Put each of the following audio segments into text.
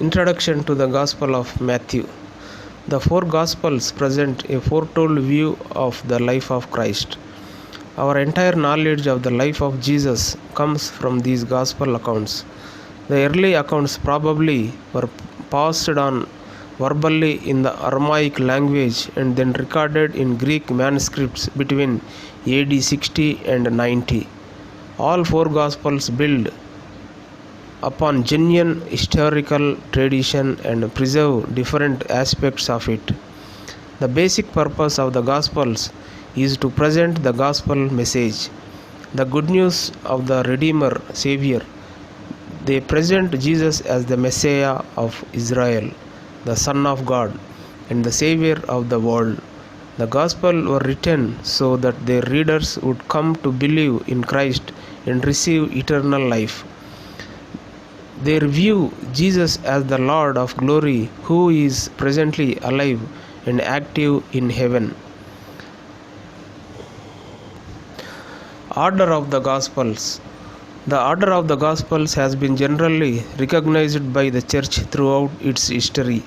Introduction to the Gospel of Matthew. The four Gospels present a foretold view of the life of Christ. Our entire knowledge of the life of Jesus comes from these Gospel accounts. The early accounts probably were passed on verbally in the Aramaic language and then recorded in Greek manuscripts between AD 60 and 90. All four Gospels build upon genuine historical tradition and preserve different aspects of it. The basic purpose of the Gospels is to present the gospel message, the good news of the Redeemer Savior. They present Jesus as the Messiah of Israel, the Son of God, and the Savior of the world. The Gospel were written so that their readers would come to believe in Christ and receive eternal life. They view Jesus as the Lord of glory who is presently alive and active in heaven. Order of the Gospels. The order of the Gospels has been generally recognized by the Church throughout its history.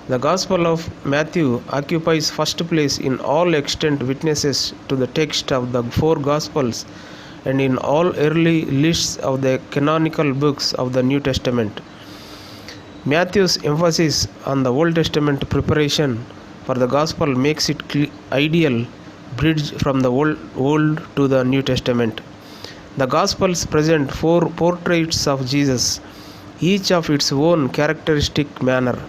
The Gospel of Matthew occupies first place in all extant witnesses to the text of the four Gospels and in all early lists of the canonical books of the New Testament. Matthew's emphasis on the Old Testament preparation for the Gospel makes it ideal bridge from the Old to the New Testament. The Gospels present four portraits of Jesus, each of its own characteristic manner.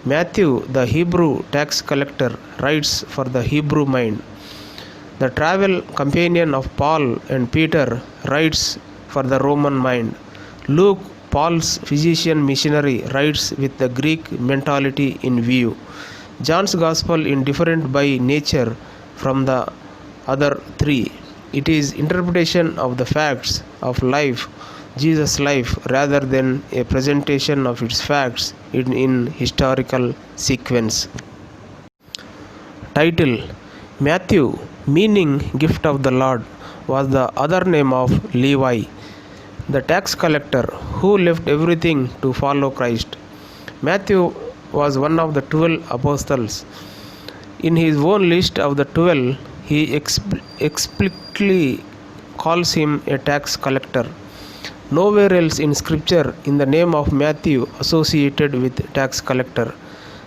Matthew, the Hebrew tax collector, writes for the Hebrew mind. The travel companion of Paul and Peter, writes for the Roman mind. Luke, Paul's physician missionary, writes with the Greek mentality in view. John's Gospel is different by nature from the other three. It is interpretation of the facts of life, Jesus' life, rather than a presentation of its facts in historical sequence. Title: Matthew, meaning gift of the Lord, was the other name of Levi, the tax collector who left everything to follow Christ. Matthew was one of the 12 apostles. In his own list of the 12, he explicitly calls him a tax collector. Nowhere else in Scripture is the name of Matthew associated with tax collector.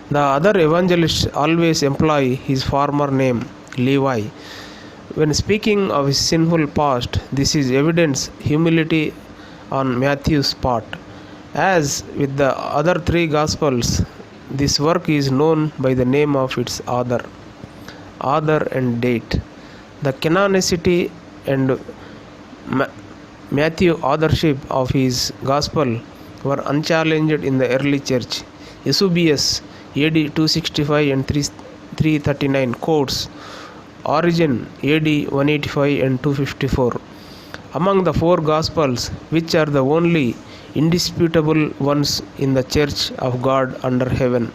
The other evangelists always employ his former name, Levi. When speaking of his sinful past, this is evidence humility on Matthew's part. As with the other three Gospels, this work is known by the name of its author and date. The canonicity and Matthew authorship of his Gospel were unchallenged in the early church. Eusebius, AD 265 and 339, quotes Origen, AD 185 and 254. Among the four Gospels, which are the only indisputable ones in the Church of God under heaven,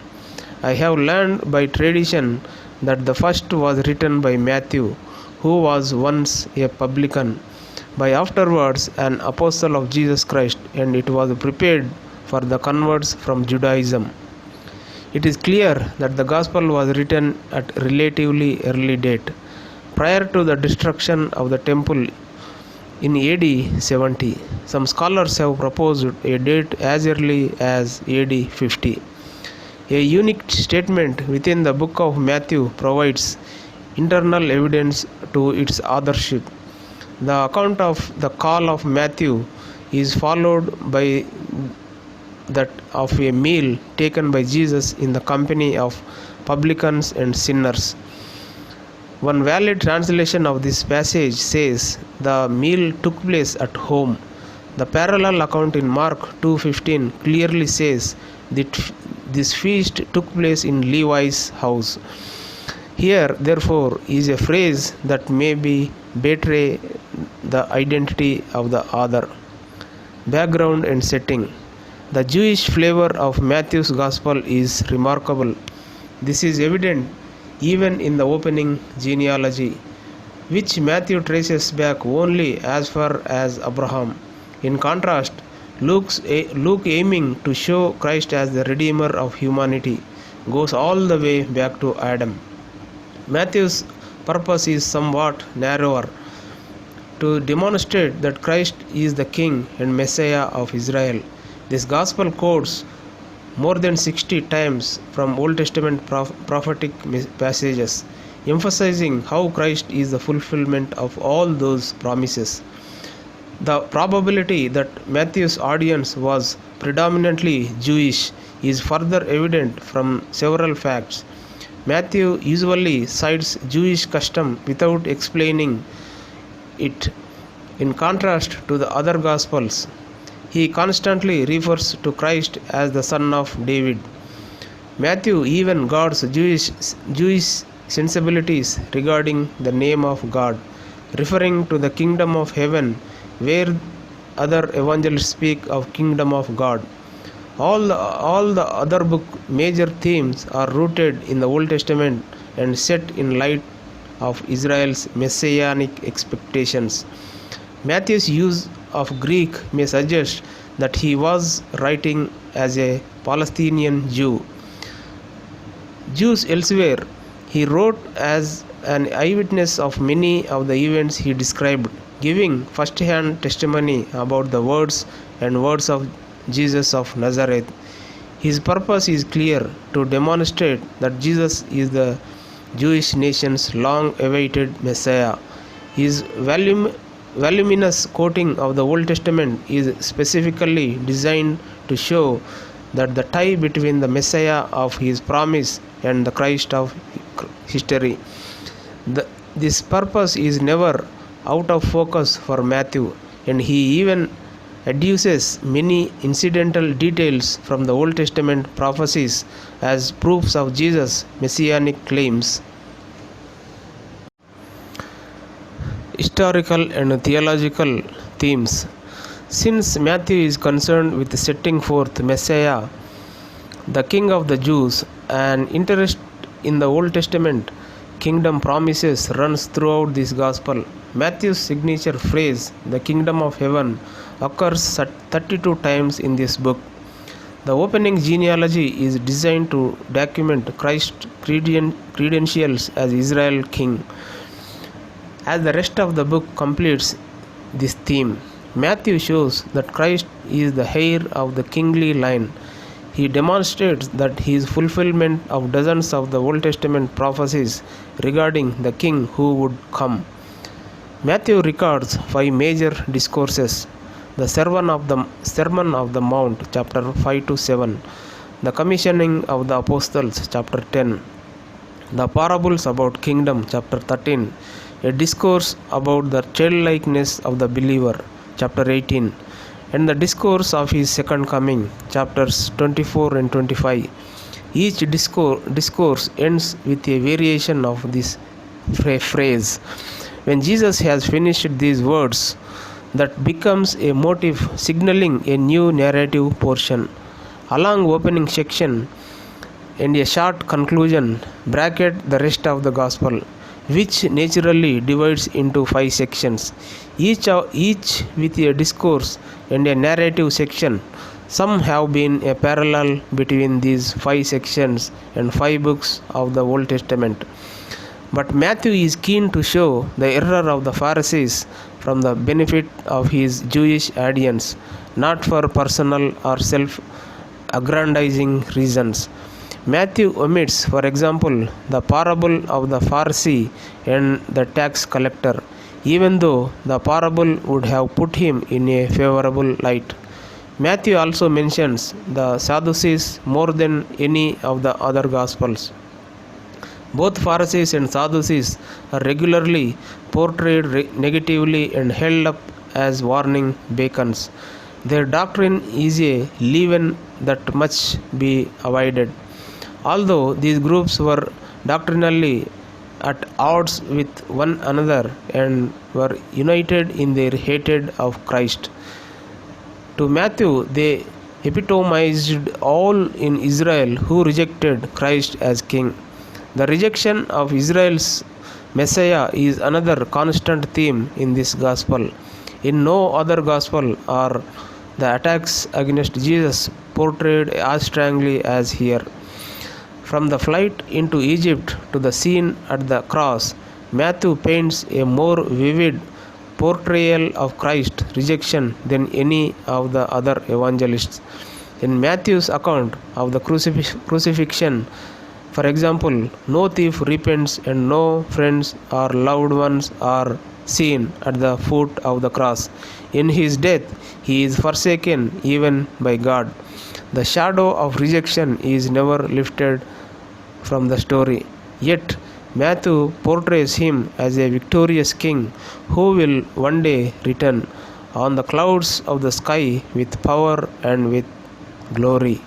I have learned by tradition that the first was written by Matthew, who was once a publican, by afterwards an apostle of Jesus Christ, and it was prepared for the converts from Judaism. It is clear that the Gospel was written at a relatively early date, prior to the destruction of the temple in AD 70. Some scholars have proposed a date as early as AD 50. A unique statement within the book of Matthew provides internal evidence to its authorship. The account of the call of Matthew is followed by that of a meal taken by Jesus in the company of publicans and sinners. One valid translation of this passage says the meal took place at home. The parallel account in Mark 2:15 clearly says that this feast took place in Levi's house. Here, therefore, is a phrase that may betray the identity of the author. Background and setting. The Jewish flavor of Matthew's Gospel is remarkable. This is evident even in the opening genealogy, which Matthew traces back only as far as Abraham. In contrast, Luke aiming to show Christ as the Redeemer of humanity, goes all the way back to Adam. Matthew's purpose is somewhat narrower, to demonstrate that Christ is the King and Messiah of Israel. This Gospel quotes more than 60 times from Old Testament prophetic passages, emphasizing how Christ is the fulfillment of all those promises. The probability that Matthew's audience was predominantly Jewish is further evident from several facts. Matthew usually cites Jewish custom without explaining it. In contrast to the other Gospels, he constantly refers to Christ as the Son of David. Matthew even guards Jewish sensibilities regarding the name of God, referring to the kingdom of heaven, where other evangelists speak of kingdom of God. All the other book major themes are rooted in the Old Testament and set in light of Israel's messianic expectations. Matthew's use of Greek may suggest that he was writing as a Palestinian Jew. Jews elsewhere, he wrote as an eyewitness of many of the events he described, giving first-hand testimony about the words of Jesus of Nazareth. His purpose is clear: to demonstrate that Jesus is the Jewish nation's long-awaited Messiah. His voluminous quoting of the Old Testament is specifically designed to show that the tie between the Messiah of his promise and the Christ of history. This purpose is never out of focus for Matthew, and he even adduces many incidental details from the Old Testament prophecies as proofs of Jesus' messianic claims. Historical and theological themes. Since Matthew is concerned with setting forth Messiah, the King of the Jews, an interest in the Old Testament kingdom promises runs throughout this gospel. Matthew's signature phrase, the kingdom of heaven, occurs 32 times in this book. The opening genealogy is designed to document Christ's credentials as Israel king. As the rest of the book completes this theme, Matthew shows that Christ is the heir of the kingly line. He demonstrates that he is fulfillment of dozens of the Old Testament prophecies regarding the king who would come. Matthew records 5 major discourses: the Sermon of the Mount, chapter 5 to 7, the Commissioning of the Apostles, chapter 10, the Parables about Kingdom, chapter 13, a discourse about the childlikeness of the believer, chapter 18, and the discourse of his second coming, chapters 24 and 25. Each discourse ends with a variation of this phrase. When Jesus has finished these words, that becomes a motive signaling a new narrative portion. A long opening section and a short conclusion bracket the rest of the gospel, which naturally divides into 5 sections, each with a discourse and a narrative section. Some have been a parallel between these 5 sections and 5 books of the Old Testament. But Matthew is keen to show the error of the Pharisees from the benefit of his Jewish audience, not for personal or self-aggrandizing reasons. Matthew omits, for example, the parable of the Pharisee and the tax collector, even though the parable would have put him in a favorable light. Matthew also mentions the Sadducees more than any of the other Gospels. Both Pharisees and Sadducees are regularly portrayed negatively and held up as warning beacons. Their doctrine is a leaven that must be avoided. Although these groups were doctrinally at odds with one another and were united in their hatred of Christ, to Matthew they epitomized all in Israel who rejected Christ as king. The rejection of Israel's Messiah is another constant theme in this gospel. In no other gospel are the attacks against Jesus portrayed as strongly as here. From the flight into Egypt to the scene at the cross, Matthew paints a more vivid portrayal of Christ's rejection than any of the other evangelists. In Matthew's account of the crucifixion, for example, no thief repents and no friends or loved ones are seen at the foot of the cross. In his death, he is forsaken even by God. The shadow of rejection is never lifted from the story. Yet, Matthew portrays him as a victorious king who will one day return on the clouds of the sky with power and with glory.